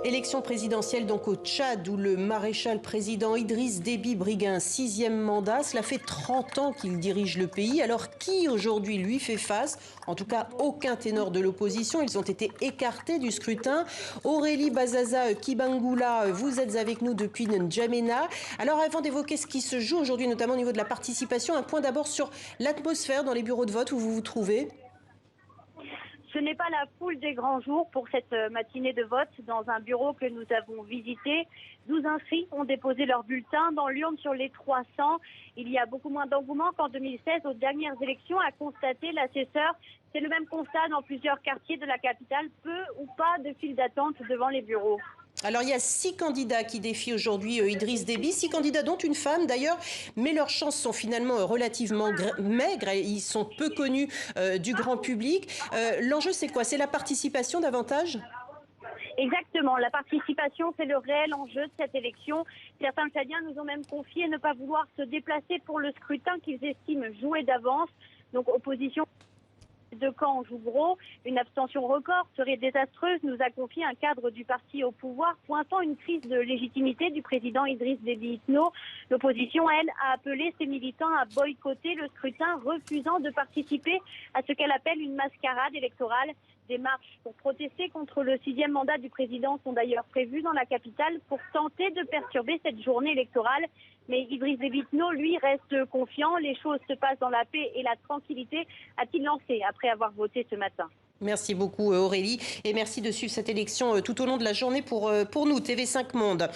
Élection présidentielle donc au Tchad où le maréchal président Idriss Déby brigue un 6e mandat. Cela fait 30 ans qu'il dirige le pays. Alors qui aujourd'hui lui fait face? En tout cas, aucun ténor de l'opposition. Ils ont été écartés du scrutin. Aurélie Bazaza Kibangula, vous êtes avec nous depuis N'Djamena. Alors avant d'évoquer ce qui se joue aujourd'hui, notamment au niveau de la participation, un point d'abord sur l'atmosphère dans les bureaux de vote où vous vous trouvez. Ce n'est pas la foule des grands jours pour cette matinée de vote dans un bureau que nous avons visité. 12 inscrits ont déposé leur bulletin dans l'urne sur les 300. Il y a beaucoup moins d'engouement qu'en 2016 aux dernières élections, a constaté l'assesseur. C'est le même constat dans plusieurs quartiers de la capitale, peu ou pas de file d'attente devant les bureaux. Alors il y a 6 candidats qui défient aujourd'hui Idriss Déby, 6 candidats dont une femme d'ailleurs, mais leurs chances sont finalement relativement maigres, ils sont peu connus du grand public. L'enjeu c'est quoi? C'est la participation davantage? Exactement, la participation, c'est le réel enjeu de cette élection. Certains Tchadiens nous ont même confié ne pas vouloir se déplacer pour le scrutin qu'ils estiment joué d'avance. Donc opposition de camp joue gros. Une abstention record serait désastreuse, nous a confié un cadre du parti au pouvoir, pointant une crise de légitimité du président Idriss Déby Itno. L'opposition, elle, a appelé ses militants à boycotter le scrutin, refusant de participer à ce qu'elle appelle une mascarade électorale. Des marches pour protester contre le 6e mandat du président sont d'ailleurs prévues dans la capitale pour tenter de perturber cette journée électorale. Mais Idriss Déby Itno, lui, reste confiant. Les choses se passent dans la paix et la tranquillité, a-t-il lancé après avoir voté ce matin. Merci beaucoup Aurélie et merci de suivre cette élection tout au long de la journée pour nous, TV5 Monde.